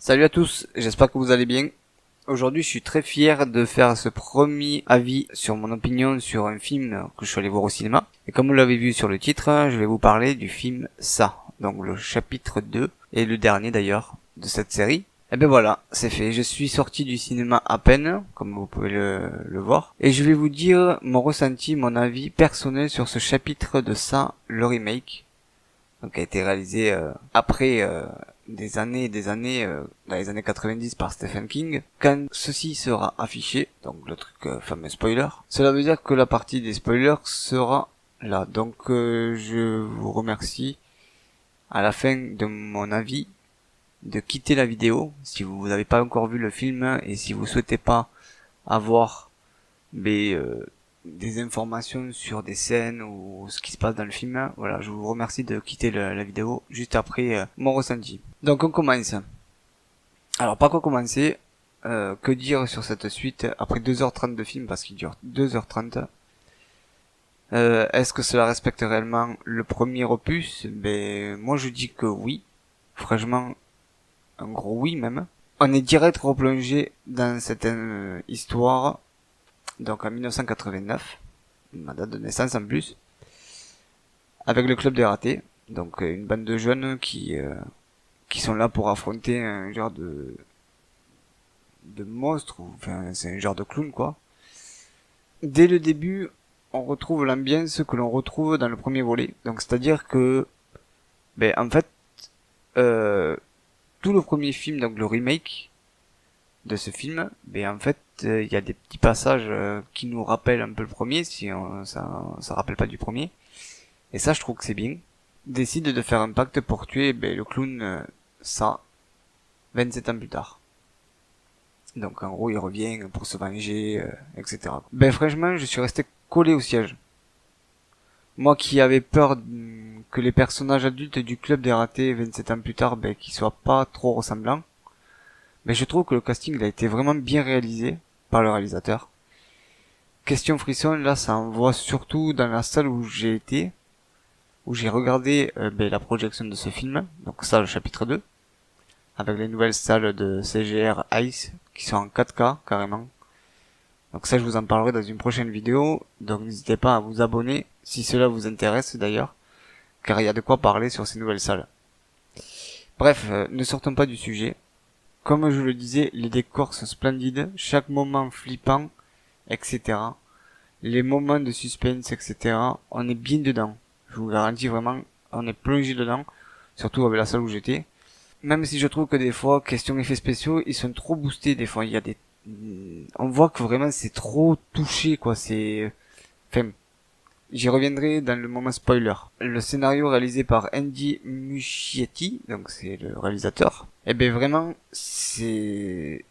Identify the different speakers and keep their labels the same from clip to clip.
Speaker 1: Salut à tous, j'espère que vous allez bien. Aujourd'hui, je suis très fier de faire ce premier avis sur mon opinion sur un film que je suis allé voir au cinéma. Et comme vous l'avez vu sur le titre, je vais vous parler du film Ça, donc le chapitre 2, et le dernier d'ailleurs, de cette série. Et ben voilà, c'est fait. Je suis sorti du cinéma à peine, comme vous pouvez le voir. Et je vais vous dire mon ressenti, mon avis personnel sur ce chapitre de Ça, le remake. Donc a été réalisé après des années et des années, dans les années 90 par Stephen King. Quand ceci sera affiché, donc le truc fameux spoiler, cela veut dire que la partie des spoilers sera là. Donc je vous remercie à la fin de mon avis de quitter la vidéo si vous n'avez pas encore vu le film et si vous souhaitez pas avoir des informations sur des scènes ou ce qui se passe dans le film. Voilà, je vous remercie de quitter la vidéo juste après mon ressenti. Donc on commence. Alors par quoi commencer, que dire sur cette suite après 2h30 de film parce qu'il dure 2h30. Est-ce que cela respecte réellement le premier opus? Ben moi je dis que oui. Franchement, un gros oui même. On est direct replongé dans cette histoire, donc en 1989, ma date de naissance en plus, avec le club des ratés, donc une bande de jeunes qui sont là pour affronter un genre de monstre, ou enfin c'est un genre de clown quoi. Dès le début, on retrouve l'ambiance que l'on retrouve dans le premier volet, donc c'est-à-dire que, ben en fait, tout le premier film, donc le remake de ce film, ben en fait, il y a des petits passages qui nous rappellent un peu le premier, si ça rappelle pas du premier. Et ça, je trouve que c'est bien. Décide de faire un pacte pour tuer le clown, ça, 27 ans plus tard. Donc en gros, il revient pour se venger, etc. Ben franchement, je suis resté collé au siège. Moi qui avais peur que les personnages adultes du club des ratés 27 ans plus tard, qu'ils soient pas trop ressemblants, mais je trouve que le casting il a été vraiment bien réalisé par le réalisateur. Question frisson, là ça envoie surtout dans la salle où j'ai été, où j'ai regardé la projection de ce film, donc ça le chapitre 2, avec les nouvelles salles de CGR Ice qui sont en 4K carrément. Donc ça je vous en parlerai dans une prochaine vidéo, donc n'hésitez pas à vous abonner si cela vous intéresse d'ailleurs, car il y a de quoi parler sur ces nouvelles salles. Bref, ne sortons pas du sujet. Comme je le disais, les décors sont splendides, chaque moment flippant, etc. Les moments de suspense, etc. On est bien dedans. Je vous garantis vraiment, on est plongé dedans, surtout avec la salle où j'étais. Même si je trouve que des fois, question effets spéciaux, ils sont trop boostés des fois. Il y a des, on voit que vraiment c'est trop touché quoi. C'est, enfin, j'y reviendrai dans le moment spoiler. Le scénario réalisé par Andy Muschietti, donc c'est le réalisateur. Et ben vraiment, c'est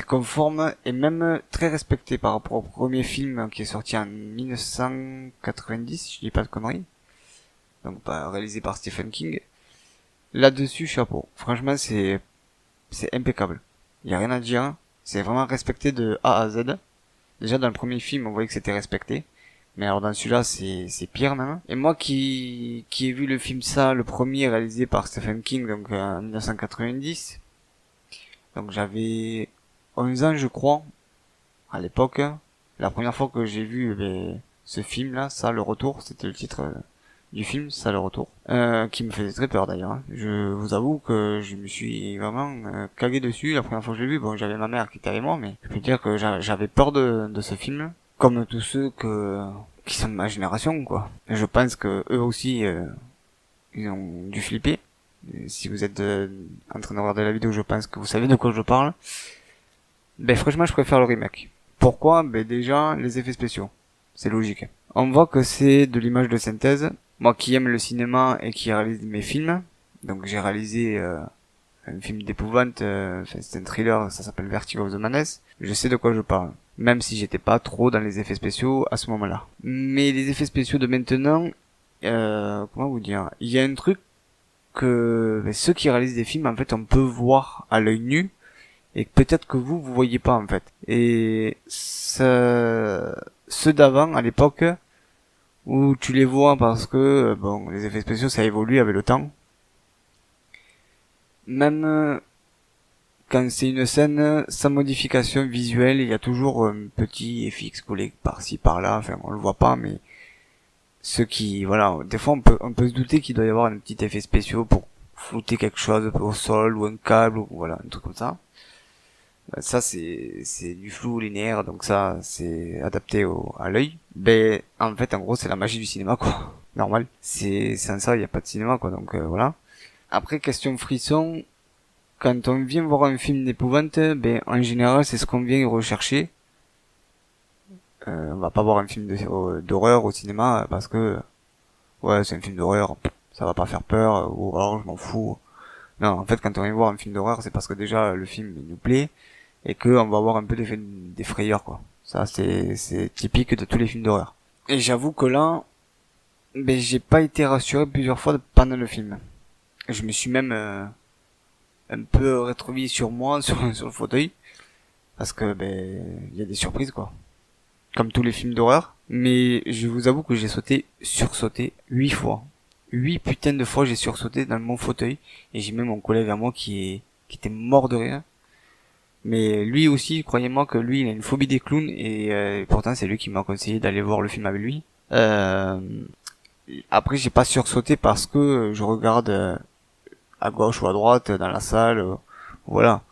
Speaker 1: conforme et même très respecté par rapport au premier film qui est sorti en 1990, si je dis pas de conneries. Donc réalisé par Stephen King. Là-dessus, chapeau. Franchement, c'est impeccable. Il y a rien à dire. C'est vraiment respecté de A à Z. Déjà dans le premier film, on voyait que c'était respecté. Mais alors dans celui-là, c'est pire même. Et moi qui ai vu le film Ça, le premier réalisé par Stephen King, donc en 1990. Donc j'avais 11 ans je crois, à l'époque. La première fois que j'ai vu ce film-là, Ça, le retour, c'était le titre du film, Ça, le retour. Qui me faisait très peur d'ailleurs. Hein. Je vous avoue que je me suis vraiment cagué dessus la première fois que je l'ai vu. Bon, j'avais ma mère qui était avec moi, mais je peux dire que j'avais peur de ce film. Comme tous ceux qui sont de ma génération, quoi. Et je pense que eux aussi, ils ont dû flipper. Et si vous êtes en train de regarder la vidéo, je pense que vous savez de quoi je parle. Ben franchement, je préfère le remake. Pourquoi? Ben déjà, les effets spéciaux. C'est logique. On voit que c'est de l'image de synthèse. Moi qui aime le cinéma et qui réalise mes films, donc j'ai réalisé un film d'épouvante, c'est un thriller, ça s'appelle Vertigo of the Madness. Je sais de quoi je parle. Même si j'étais pas trop dans les effets spéciaux à ce moment-là. Mais les effets spéciaux de maintenant, comment vous dire? Il y a un truc que ceux qui réalisent des films, en fait, on peut voir à l'œil nu, et peut-être que vous voyez pas, en fait. Et ceux d'avant, à l'époque, où tu les vois parce que, bon, les effets spéciaux, ça évolue avec le temps. Même quand c'est une scène sans modification visuelle, il y a toujours un petit FX collé par-ci par-là, enfin on le voit pas, mais ceux qui, voilà, des fois on peut se douter qu'il doit y avoir un petit effet spécial pour flouter quelque chose au sol ou un câble ou voilà, un truc comme ça. Ça c'est du flou linéaire, donc ça c'est adapté à l'œil. Ben en fait en gros c'est la magie du cinéma quoi. Normal. C'est sans ça il y a pas de cinéma quoi, donc voilà. Après question frisson, quand on vient voir un film d'épouvante, ben en général c'est ce qu'on vient y rechercher. On va pas voir un film d'horreur au cinéma parce que ouais c'est un film d'horreur, ça va pas faire peur ou alors je m'en fous. Non, en fait quand on vient voir un film d'horreur c'est parce que déjà le film il nous plaît et que on va avoir un peu des frayeurs quoi. Ça c'est typique de tous les films d'horreur. Et j'avoue que là, ben j'ai pas été rassuré plusieurs fois pendant le film. Je me suis même un peu rétrouvillé sur moi sur le fauteuil parce que ben il y a des surprises quoi. Comme tous les films d'horreur, mais je vous avoue que j'ai sursauté 8 fois. 8 putains de fois j'ai sursauté dans mon fauteuil et j'ai même mon collègue à moi qui était mort de rire. Mais lui aussi, croyez-moi que lui, il a une phobie des clowns et pourtant c'est lui qui m'a conseillé d'aller voir le film avec lui. Après, j'ai pas sursauté parce que je regarde à gauche ou à droite dans la salle, voilà.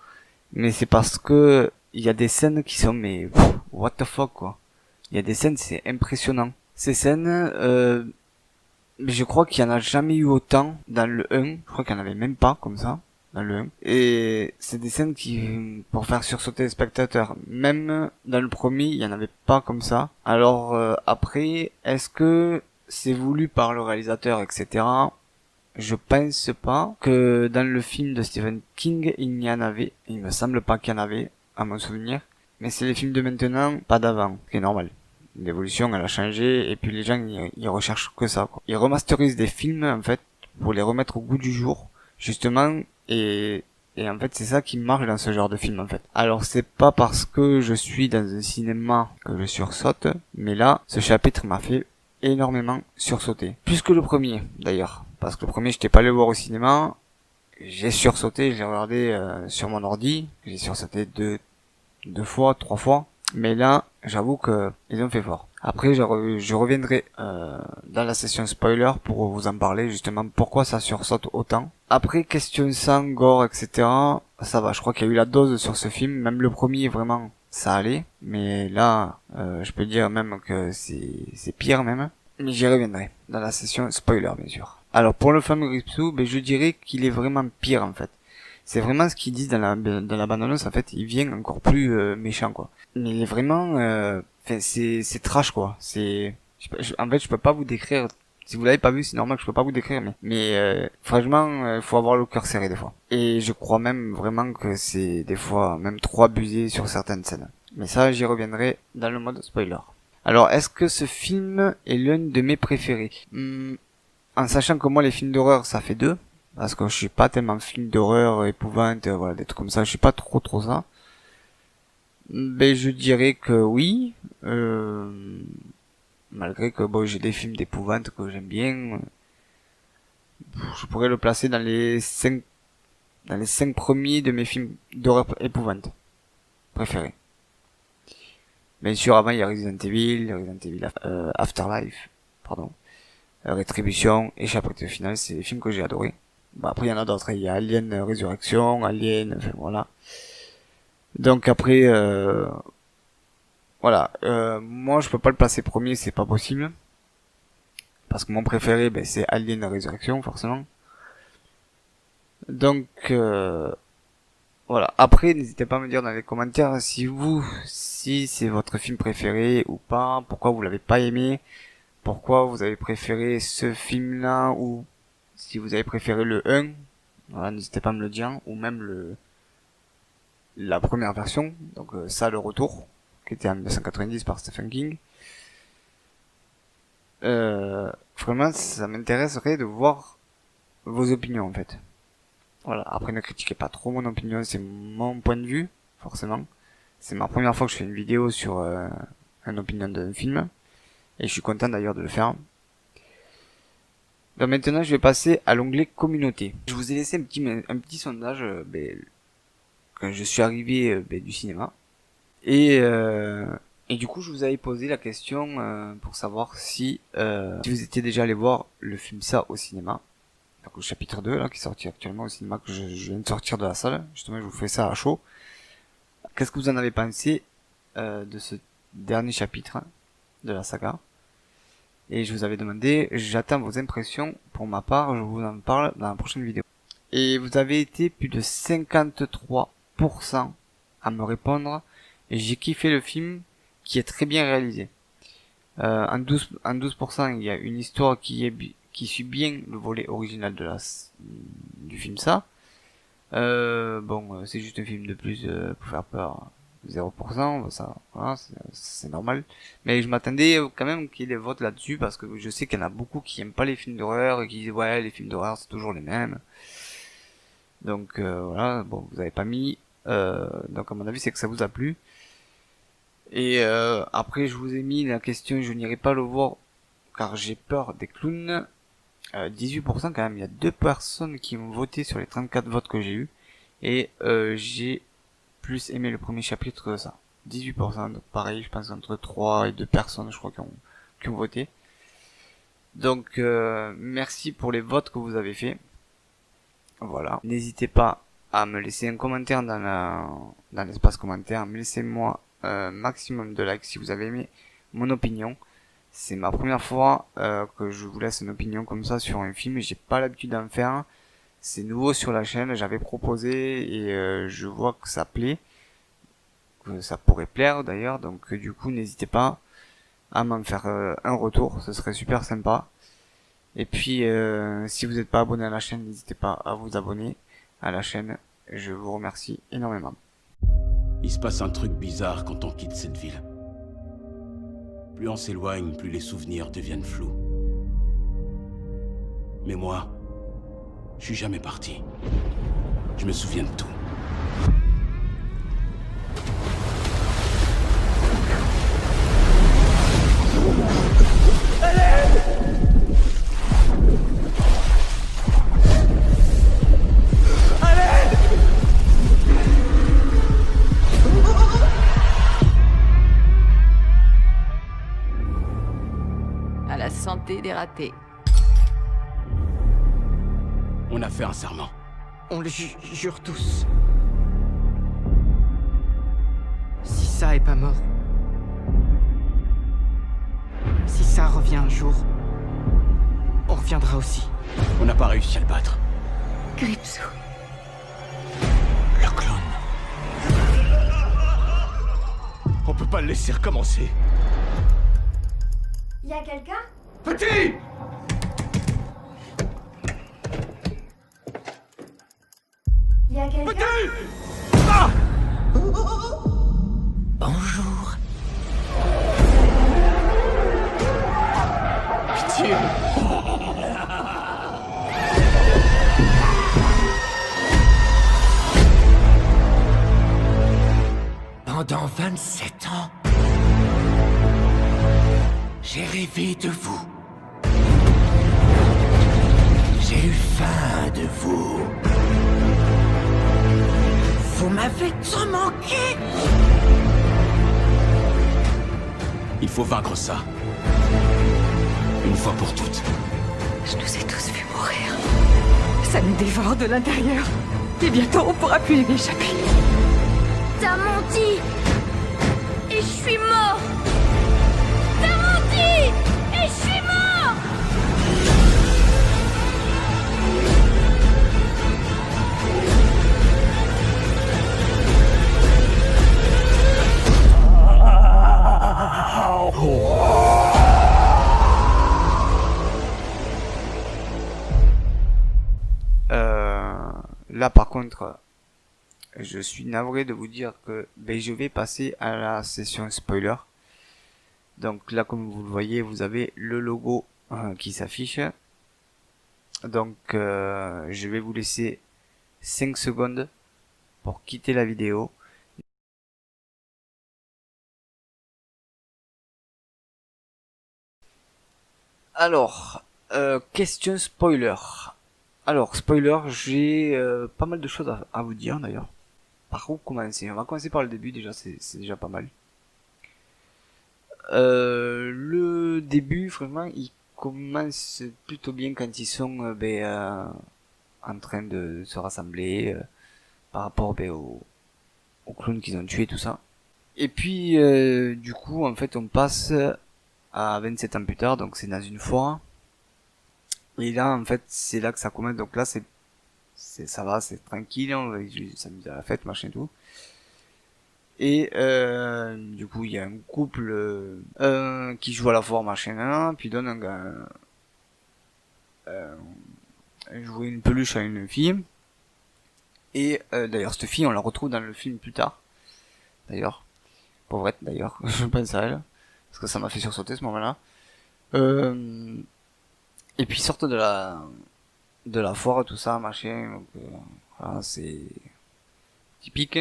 Speaker 1: Mais c'est parce que il y a des scènes qui sont mais what the fuck quoi. Il y a des scènes, c'est impressionnant. Ces scènes, je crois qu'il y en a jamais eu autant dans le 1. Je crois qu'il y en avait même pas comme ça dans le 1. Et c'est des scènes qui, pour faire sursauter les spectateurs. Même dans le premier, il y en avait pas comme ça. Alors après, est-ce que c'est voulu par le réalisateur, etc. Je pense pas que dans le film de Stephen King, il n'y en avait. Il me semble pas qu'il y en avait, à mon souvenir. Mais c'est les films de maintenant, pas d'avant, ce qui est normal. L'évolution, elle a changé, et puis les gens, ils recherchent que ça, quoi. Ils remasterisent des films, en fait, pour les remettre au goût du jour, justement, et en fait, c'est ça qui marche dans ce genre de film, en fait. Alors, c'est pas parce que je suis dans un cinéma que je sursaute, mais là, ce chapitre m'a fait énormément sursauter. Plus que le premier, d'ailleurs. Parce que le premier, j'étais pas allé le voir au cinéma, j'ai sursauté, j'ai regardé sur mon ordi, j'ai sursauté deux fois, trois fois. Mais là, j'avoue que ils ont fait fort. Après, je reviendrai dans la session spoiler pour vous en parler justement pourquoi ça sursaute autant. Après, question sang, gore, etc. Ça va, je crois qu'il y a eu la dose sur ce film. Même le premier, vraiment, ça allait. Mais là, je peux dire même que c'est pire même. Mais j'y reviendrai dans la session spoiler, bien sûr. Alors, pour le fameux Gripsou, je dirais qu'il est vraiment pire en fait. C'est vraiment ce qu'ils disent dans la bande-annonce, en fait, il vient encore plus méchant, quoi. Mais il est vraiment... c'est trash, quoi. En fait, je peux pas vous décrire... Si vous l'avez pas vu, c'est normal que je peux pas vous décrire, mais franchement, faut avoir le cœur serré des fois. Et je crois même vraiment que c'est des fois même trop abusé sur certaines scènes. Mais ça, j'y reviendrai dans le mode spoiler. Alors, est-ce que ce film est l'un de mes préférés? En sachant que moi, les films d'horreur, ça fait deux. Parce que je suis pas tellement film d'horreur, épouvante, voilà, des trucs comme ça. Je suis pas trop ça. Ben, je dirais que oui. Malgré que bon, j'ai des films d'épouvante que j'aime bien. Je pourrais le placer dans les 5 premiers de mes films d'horreur épouvante préférés. Bien sûr, avant il y a Resident Evil Afterlife, pardon, Rétribution et Chapitre Final, c'est des films que j'ai adorés. Bon, après, il y en a d'autres. Il y a Alien Résurrection, Alien, enfin, voilà. Donc après, voilà. Moi, je peux pas le placer premier, c'est pas possible. Parce que mon préféré, c'est Alien Résurrection, forcément. Donc, voilà. Après, n'hésitez pas à me dire dans les commentaires si c'est votre film préféré ou pas, pourquoi vous l'avez pas aimé, pourquoi vous avez préféré ce film-là, ou si vous avez préféré le 1. Voilà, n'hésitez pas à me le dire, ou même la première version, donc ça, le retour, qui était en 1990 par Stephen King. Vraiment, ça m'intéresserait de voir vos opinions, en fait. Voilà, après ne critiquez pas trop mon opinion, c'est mon point de vue, forcément. C'est ma première fois que je fais une vidéo sur une opinion d'un film, et je suis content d'ailleurs de le faire. Donc maintenant, je vais passer à l'onglet communauté. Je vous ai laissé un petit sondage je suis arrivé du cinéma. Et du coup, je vous avais posé la question pour savoir si vous étiez déjà allé voir le film Ça au cinéma. Donc le chapitre 2 là qui est sorti actuellement au cinéma, que je viens de sortir de la salle. Justement, je vous fais ça à chaud. Qu'est-ce que vous en avez pensé de ce dernier chapitre de la saga? Et je vous avais demandé, j'attends vos impressions. Pour ma part, je vous en parle dans la prochaine vidéo. Et vous avez été plus de 53% à me répondre. Et j'ai kiffé le film, qui est très bien réalisé. En 12%, il y a une histoire qui suit bien le volet original du film Ça. C'est juste un film de plus pour faire peur. 0%, ça, voilà, c'est normal. Mais je m'attendais quand même qu'il y ait des votes là-dessus, parce que je sais qu'il y en a beaucoup qui aiment pas les films d'horreur et qui disent ouais, les films d'horreur c'est toujours les mêmes. Donc voilà, bon, vous avez pas mis. Donc à mon avis c'est que ça vous a plu. Et après je vous ai mis la question, je n'irai pas le voir car j'ai peur des clowns. 18% quand même, il y a 2 personnes qui ont voté sur les 34 votes que j'ai eu. Et j'ai plus aimé le premier chapitre que ça. 18%, donc pareil, je pense entre 3 et 2 personnes, je crois, qui ont voté. Donc merci pour les votes que vous avez fait. Voilà. N'hésitez pas à me laisser un commentaire dans l'espace commentaire. Laissez-moi un maximum de likes si vous avez aimé mon opinion. C'est ma première fois que je vous laisse une opinion comme ça sur un film. J'ai pas l'habitude d'en faire. C'est nouveau sur la chaîne. J'avais proposé et je vois que ça plaît. Que ça pourrait plaire d'ailleurs. Donc du coup, n'hésitez pas à m'en faire un retour. Ce serait super sympa. Et puis, si vous n'êtes pas abonné à la chaîne, n'hésitez pas à vous abonner à la chaîne. Je vous remercie énormément.
Speaker 2: Il se passe un truc bizarre quand on quitte cette ville. Plus on s'éloigne, plus les souvenirs deviennent flous. Mais moi, je suis jamais parti. Je me souviens de tout.
Speaker 3: À la santé des ratés.
Speaker 2: On a fait un serment.
Speaker 4: On le jure tous. Si ça est pas mort, si ça revient un jour, on reviendra aussi.
Speaker 2: On n'a pas réussi à le battre.
Speaker 3: Gripsou.
Speaker 2: Le clown. On peut pas le laisser recommencer.
Speaker 5: Y a quelqu'un?
Speaker 2: Petit!
Speaker 5: Y a quelqu'un?
Speaker 2: Petit! Ah!
Speaker 4: Bonjour.
Speaker 2: Pitié!
Speaker 4: Pendant 27 ans, j'ai rêvé de vous. J'ai eu faim de vous. Vous m'avez tant manqué.
Speaker 2: Il faut vaincre ça. Une fois pour toutes.
Speaker 3: Je nous ai tous vus mourir. Ça nous dévore de l'intérieur. Et bientôt, on pourra plus en échapper.
Speaker 5: T'as menti! Et je suis mort! T'as menti! Et je suis mort!
Speaker 1: Là par contre, je suis navré de vous dire que je vais passer à la session spoiler. Donc là, comme vous le voyez, vous avez le logo qui s'affiche. Donc je vais vous laisser 5 secondes pour quitter la vidéo. Alors, question spoiler. Alors, spoiler, j'ai pas mal de choses à vous dire d'ailleurs. par où commencer? On va commencer par le début, déjà, c'est déjà pas mal. Le début, vraiment, il commence plutôt bien quand ils sont en train de se rassembler par rapport aux clowns qu'ils ont tués, tout ça. Et puis, du coup, en fait, on passe à 27 ans plus tard, donc c'est dans une foire. Et là, en fait, c'est là que ça commence. Donc là, ça va, c'est tranquille, on va s'amuser à la fête, machin et tout. Et du coup, il y a un couple qui joue à la foire, machin, puis donne jouer une peluche à une fille. Et d'ailleurs, cette fille, on la retrouve dans le film plus tard. D'ailleurs, pauvrette d'ailleurs, je pense à elle, parce que ça m'a fait sursauter ce moment-là. Et puis ils sortent de la foire, tout ça, machin. Donc, voilà, c'est typique.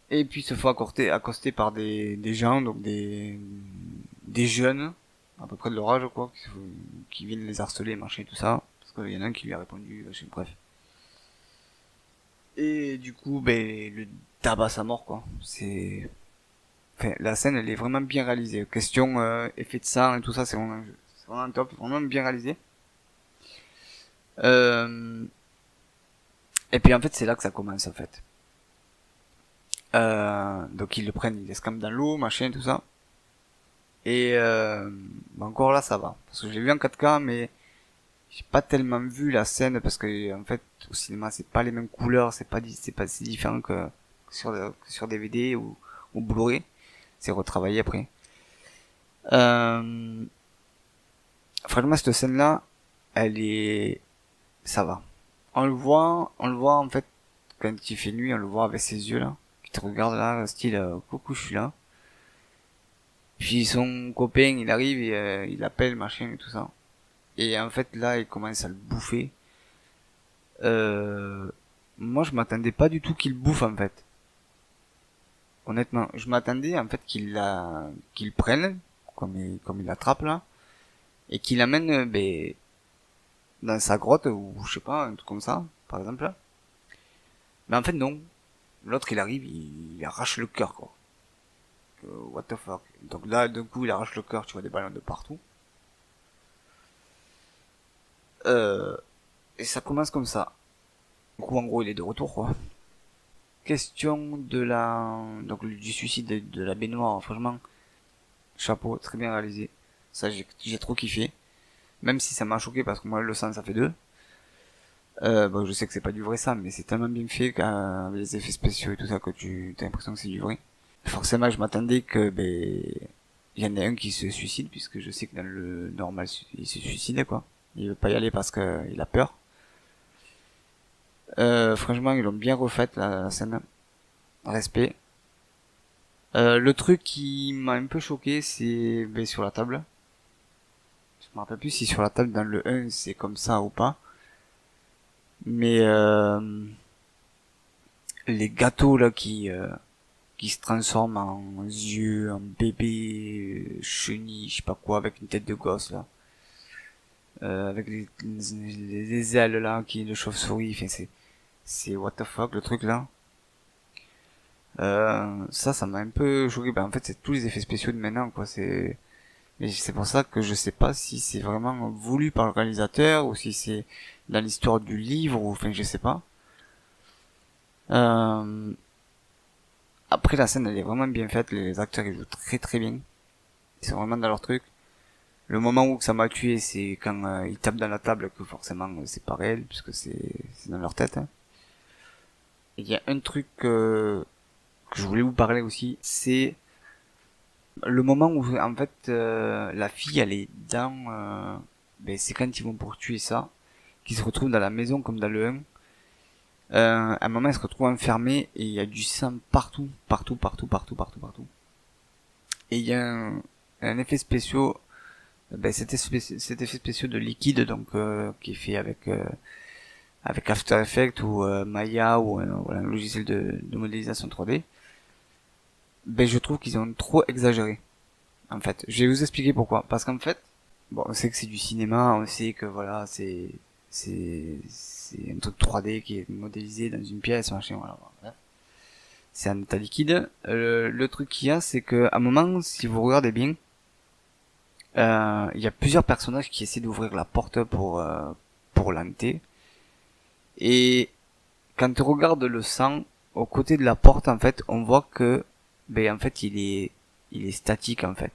Speaker 1: Et puis se font accoster par des gens, donc des jeunes, à peu près de leur âge, quoi, qui viennent les harceler, machin, tout ça. Parce qu'il y en a un qui lui a répondu, machin, bref. Et du coup, le tabasse à mort, quoi. Enfin, la scène, elle est vraiment bien réalisée. Question effet de sang et tout ça, c'est vraiment top, vraiment bien réalisé. Et puis en fait, c'est là que ça commence, en fait. Donc ils le prennent, ils l'escampent dans l'eau, machin, tout ça. Et encore là, ça va. Parce que je l'ai vu en 4K, mais j'ai pas tellement vu la scène parce que en fait au cinéma c'est pas les mêmes couleurs, c'est pas si différent que sur DVD ou Blu-ray. C'est retravaillé après. Franchement cette scène là, ça va. On le voit en fait quand il fait nuit, on le voit avec ses yeux là, qui te regarde là, style coucou je suis là. Puis son copain il arrive et il appelle machin et tout ça. Et en fait là il commence à le bouffer. Moi je m'attendais pas du tout qu'il bouffe en fait. Honnêtement, je m'attendais en fait qu'il prenne comme il l'attrape là et qu'il l'amène dans sa grotte ou je sais pas un truc comme ça par exemple. Mais en fait non. L'autre il arrive, il arrache le cœur quoi. What the fuck. Donc là d'un coup il arrache le cœur, tu vois des ballons de partout. Et ça commence comme ça. Du coup, en gros, il est de retour, quoi. Question du suicide de la baignoire, franchement, chapeau, très bien réalisé. Ça, j'ai trop kiffé. Même si ça m'a choqué parce que moi, le sang, ça fait 2. Je sais que c'est pas du vrai sang, mais c'est tellement bien fait avec les effets spéciaux et tout ça que t'as l'impression que c'est du vrai. Forcément, je m'attendais que, il y en a un qui se suicide puisque je sais que dans le normal, il se suicidait, quoi. Il veut pas y aller parce que il a peur. Franchement, ils l'ont bien refait la scène. Respect. Le truc qui m'a un peu choqué, c'est sur la table. Je me rappelle plus si sur la table dans le 1 c'est comme ça ou pas. Mais les gâteaux là qui se transforment en yeux, en bébé, chenille, je sais pas quoi, avec une tête de gosse là. Avec les ailes là de chauve-souris, enfin c'est what the fuck le truc là. Ça m'a un peu choqué. En fait c'est tous les effets spéciaux de maintenant quoi. Mais c'est pour ça que je sais pas si c'est vraiment voulu par le réalisateur ou si c'est dans l'histoire du livre ou enfin je sais pas. Après la scène elle est vraiment bien faite, les acteurs ils jouent très très bien, ils sont vraiment dans leur truc. Le moment où ça m'a tué, c'est quand ils tapent dans la table, que forcément c'est pas réel, puisque c'est dans leur tête. Hein. Il y a un truc que je voulais vous parler aussi, c'est le moment où en fait la fille elle est dans... c'est quand ils vont pour tuer ça, qu'ils se retrouvent dans la maison comme dans le 1. À un moment elle se retrouve enfermée et il y a du sang partout. Et il y a un effet spécial... cet effet spécial de liquide donc qui est fait avec After Effects ou Maya ou un logiciel de modélisation 3D. Je trouve qu'ils ont trop exagéré. En fait, je vais vous expliquer pourquoi. Parce qu'en fait, on sait que c'est du cinéma, on sait que voilà, c'est c'est un truc 3D qui est modélisé dans une pièce, machin, voilà. C'est un état liquide. Le truc qu'il y a, c'est que à un moment, si vous regardez bien, il y a plusieurs personnages qui essaient d'ouvrir la porte pour l'hanter. Et quand on regarde le sang, au côté de la porte, en fait, on voit que, en fait, il est statique, en fait.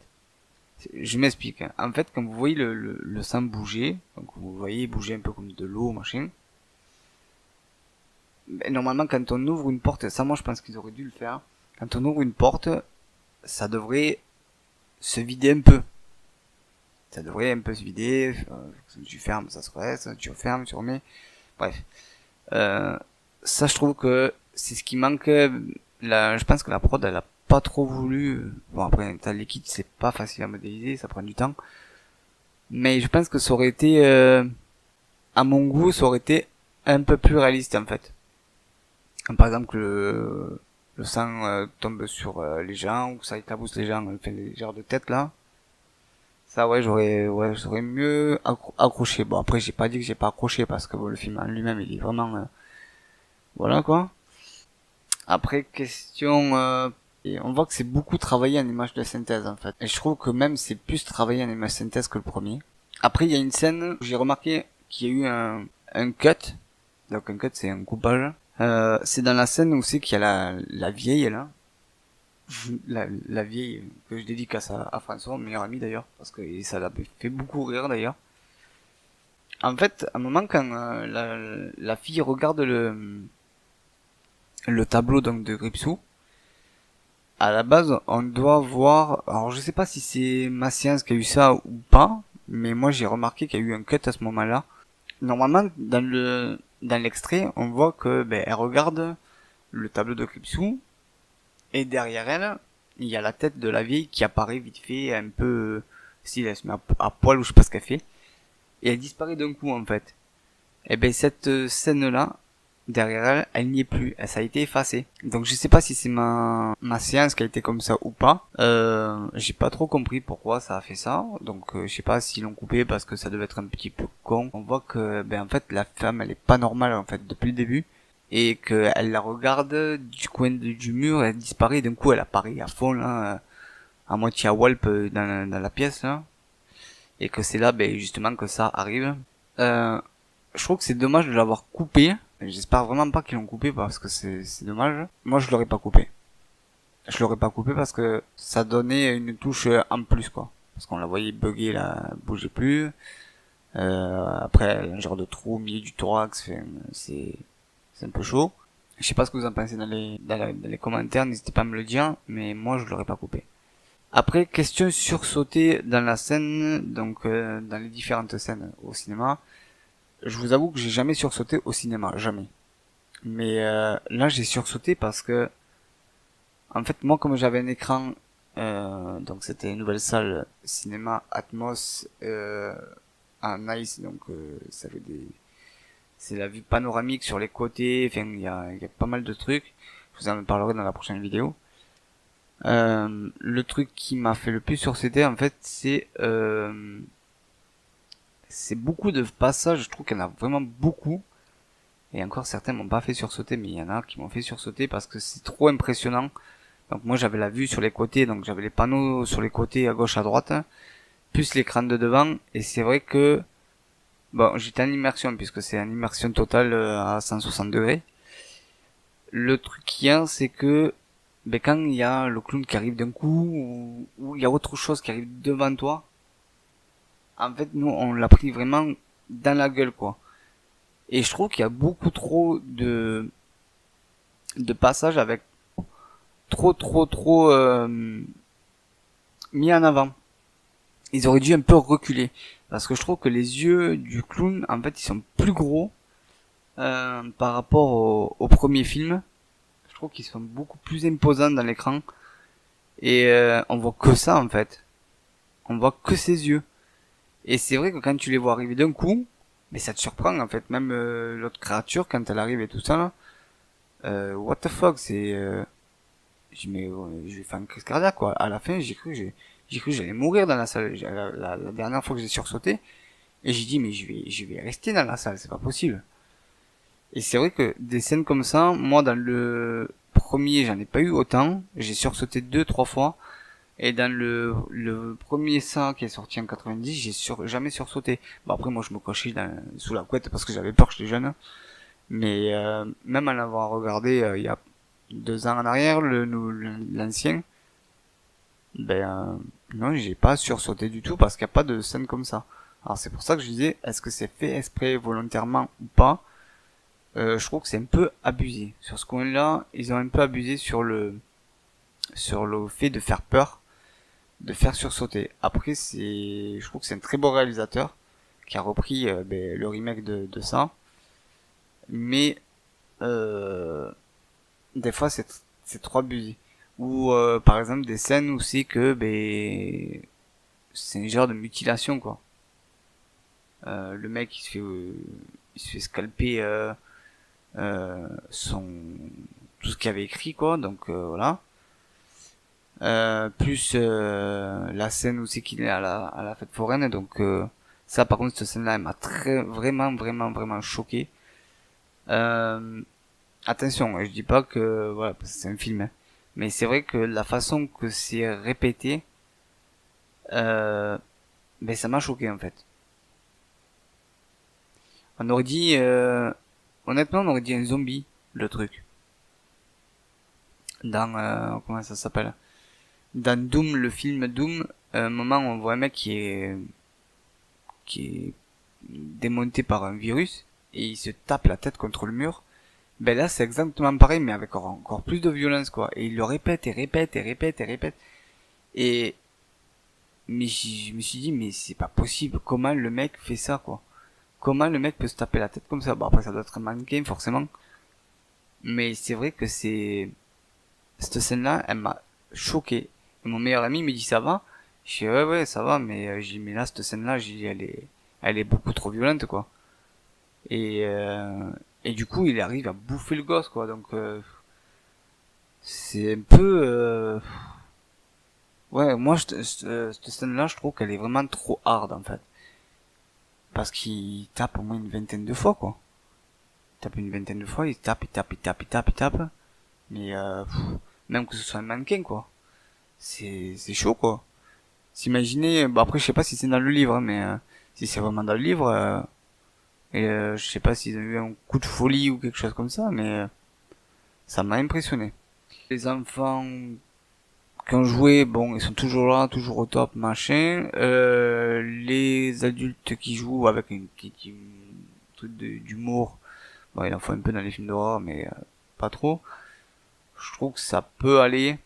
Speaker 1: Je m'explique. Hein. En fait, quand vous voyez le sang bouger, donc vous voyez bouger un peu comme de l'eau, machin. Normalement, quand on ouvre une porte, ça, moi, je pense qu'ils auraient dû le faire. Quand on ouvre une porte, ça devrait se vider un peu. Ça devrait un peu se vider. Tu fermes, ça se reste. Tu refermes, tu remets. Bref. Ça, je trouve que c'est ce qui manque. Je pense que la prod, elle a pas trop voulu. Bon, après, un état liquide, c'est pas facile à modéliser, ça prend du temps. Mais je pense que ça aurait été, à mon goût, ça aurait été un peu plus réaliste, en fait. Par exemple, le sang tombe sur les gens, ou ça éclabousse les gens, fait les genres de tête, là. Ça, j'aurais mieux accroché. Bon, après, j'ai pas dit que j'ai pas accroché, parce que bon, le film en lui-même, il est vraiment, voilà, quoi. Après, question, et on voit que c'est beaucoup travaillé en image de synthèse, en fait. Et je trouve que même c'est plus travaillé en image de synthèse que le premier. Après, il y a une scène où j'ai remarqué qu'il y a eu un cut. Donc, un cut, c'est un coupage. C'est dans la scène où c'est qu'il y a la vieille, là. La vieille que je dédicace à François, mon meilleur ami d'ailleurs, parce que ça l'a fait beaucoup rire d'ailleurs. En fait, à un moment quand la fille regarde le tableau donc de Gripsou, à la base on doit voir, alors je sais pas si c'est ma séance qui a eu ça ou pas, mais moi j'ai remarqué qu'il y a eu un cut à ce moment-là. Normalement dans l'extrait on voit que elle regarde le tableau de Gripsou, et derrière elle, il y a la tête de la vieille qui apparaît vite fait, un peu, si elle se met à poil ou je sais pas ce qu'elle fait. Et elle disparaît d'un coup, en fait. Et cette scène-là, derrière elle, elle n'y est plus. Ça a été effacé. Donc je sais pas si c'est ma séance qui a été comme ça ou pas. J'ai pas trop compris pourquoi ça a fait ça. Donc je sais pas s'ils l'ont coupé parce que ça devait être un petit peu con. On voit que, en fait, la femme, elle est pas normale, en fait, depuis le début. Et qu'elle la regarde du coin du mur, elle disparaît, d'un coup elle apparaît à fond là, à moitié à Walp dans la pièce là, et que c'est là justement que ça arrive. Je trouve que c'est dommage de l'avoir coupé, j'espère vraiment pas qu'ils l'ont coupé parce que c'est dommage. Moi je l'aurais pas coupé. Je l'aurais pas coupé parce que ça donnait une touche en plus quoi, parce qu'on la voyait bugger là, bouger plus. Après un genre de trou au milieu du thorax, c'est un peu chaud. Je sais pas ce que vous en pensez dans les commentaires, n'hésitez pas à me le dire, mais moi je l'aurais pas coupé. Après, question sursautée dans la scène, donc dans les différentes scènes au cinéma. Je vous avoue que j'ai jamais sursauté au cinéma, jamais. Mais là j'ai sursauté parce que, en fait moi comme j'avais un écran, donc c'était une nouvelle salle cinéma Atmos en nice, donc ça fait c'est la vue panoramique sur les côtés, enfin il y a pas mal de trucs, je vous en parlerai dans la prochaine vidéo. Le truc qui m'a fait le plus sursauter en fait c'est beaucoup de passages, je trouve qu'il y en a vraiment beaucoup, et encore certains m'ont pas fait sursauter, mais il y en a qui m'ont fait sursauter parce que c'est trop impressionnant. Donc moi j'avais la vue sur les côtés, donc j'avais les panneaux sur les côtés à gauche à droite, plus l'écran de devant, et c'est vrai que bon, j'étais en immersion puisque c'est une immersion totale à 160 degrés. Le truc qu'il y a, c'est que quand il y a le clown qui arrive d'un coup ou il y a autre chose qui arrive devant toi, en fait nous on l'a pris vraiment dans la gueule quoi. Et je trouve qu'il y a beaucoup trop de passages avec trop mis en avant. Ils auraient dû un peu reculer. Parce que je trouve que les yeux du clown, en fait, ils sont plus gros par rapport au premier film. Je trouve qu'ils sont beaucoup plus imposants dans l'écran. Et on voit que ça, en fait. On voit que ses yeux. Et c'est vrai que quand tu les vois arriver d'un coup, mais ça te surprend, en fait. Même l'autre créature, quand elle arrive et tout ça, là, what the fuck, c'est... je vais faire une crise cardiaque, quoi. À la fin, j'ai cru que j'allais mourir dans la salle. La dernière fois que j'ai sursauté, Et j'ai dit, mais je vais rester dans la salle, c'est pas possible. Et c'est vrai que des scènes comme ça, moi dans le premier, j'en ai pas eu autant. J'ai sursauté 2-3 fois. Et dans le premier ça qui est sorti en 90, jamais sursauté. Bon après moi je me cachais sous la couette parce que j'avais peur, j'étais jeune. Mais même en l'avoir regardé il y a 2 ans en arrière, l'ancien, non, j'ai pas sursauté du tout parce qu'il n'y a pas de scène comme ça. Alors c'est pour ça que je disais, est-ce que c'est fait exprès volontairement ou pas? Je trouve que c'est un peu abusé. Sur ce coin-là, ils ont un peu abusé sur le fait de faire peur, de faire sursauter. Après, je trouve que c'est un très beau réalisateur qui a repris le remake de ça. Mais des fois, c'est trop abusé. Ou par exemple des scènes où c'est que c'est un genre de mutilation quoi. Le mec il se fait scalper tout ce qu'il avait écrit quoi, donc voilà. Plus la scène où c'est qu'il est à la fête foraine, donc ça par contre cette scène là elle m'a vraiment choqué. Attention, je dis pas que voilà, parce que c'est un film, hein, mais c'est vrai que la façon que c'est répété, ça m'a choqué en fait. On aurait dit, honnêtement, on aurait dit un zombie, le truc. Dans, comment ça s'appelle? Dans Doom, le film Doom, un moment on voit un mec qui est démonté par un virus, et il se tape la tête contre le mur. Là c'est exactement pareil, mais avec encore plus de violence quoi. Et il le répète et répète. Mais je me suis dit, mais c'est pas possible, comment le mec fait ça quoi? Comment le mec peut se taper la tête comme ça? Bon après ça doit être un mannequin forcément. Mais c'est vrai que cette scène là, elle m'a choqué. Et mon meilleur ami me dit ça va? Je dis ouais ça va, mais mais là cette scène là, elle est beaucoup trop violente quoi. Et du coup il arrive à bouffer le gosse quoi, donc c'est un peu ouais, moi cette scène là je trouve qu'elle est vraiment trop hard en fait, parce qu'il tape au moins une vingtaine de fois quoi. Il tape une vingtaine de fois, il tape, mais même que ce soit un mannequin quoi, c'est chaud quoi. S'imaginer, après je sais pas si c'est dans le livre, hein, mais si c'est vraiment dans le livre, et je sais pas s'ils ont eu un coup de folie ou quelque chose comme ça, mais ça m'a impressionné. Les enfants qui ont joué, bon, ils sont toujours là, toujours au top, machin. Les adultes qui jouent avec un petit truc d'humour, bon, il en faut un peu dans les films d'horreur, mais pas trop. Je trouve que ça peut aller.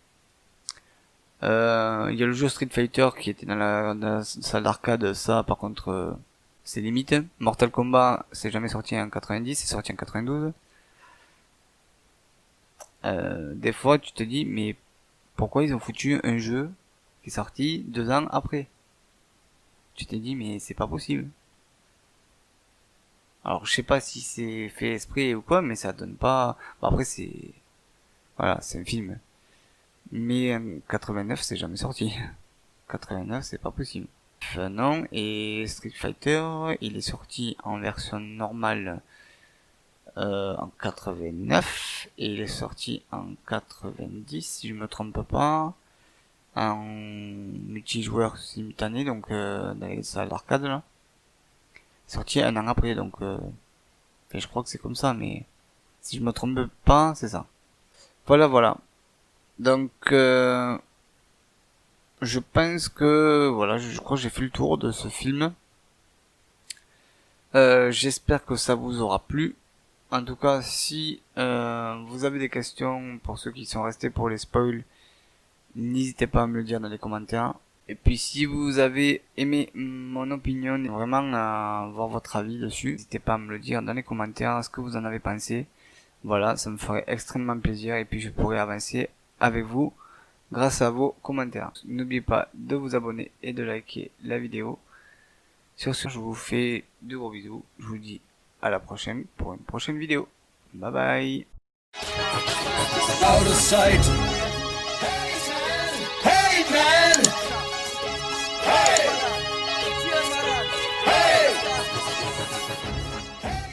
Speaker 1: Il y a le jeu Street Fighter qui était dans la salle d'arcade, ça par contre c'est limite. Mortal Kombat c'est jamais sorti en 90, c'est sorti en 92. Des fois tu te dis mais pourquoi ils ont foutu un jeu qui est sorti 2 ans après? Tu t'es dit mais c'est pas possible. Alors je sais pas si c'est fait exprès ou quoi, mais ça donne pas. Après voilà, c'est un film. Mais 89 c'est jamais sorti. 89 c'est pas possible. Non, et Street Fighter il est sorti en version normale en 89 et il est sorti en 90 si je me trompe pas, en multijoueur simultané, donc dans les salles d'arcade là, sorti 1 an après, donc je crois que c'est comme ça, mais si je me trompe pas c'est ça. Voilà. Donc je pense que voilà, je crois que j'ai fait le tour de ce film. J'espère que ça vous aura plu. En tout cas, si vous avez des questions, pour ceux qui sont restés pour les spoils, n'hésitez pas à me le dire dans les commentaires. Et puis si vous avez aimé mon opinion, vraiment à avoir votre avis dessus, n'hésitez pas à me le dire dans les commentaires, ce que vous en avez pensé. Voilà, ça me ferait extrêmement plaisir et puis je pourrais avancer avec vous grâce à vos commentaires. N'oubliez pas de vous abonner et de liker la vidéo. Sur ce, je vous fais de gros bisous. Je vous dis à la prochaine pour une prochaine vidéo. Bye bye.
Speaker 6: Out of sight.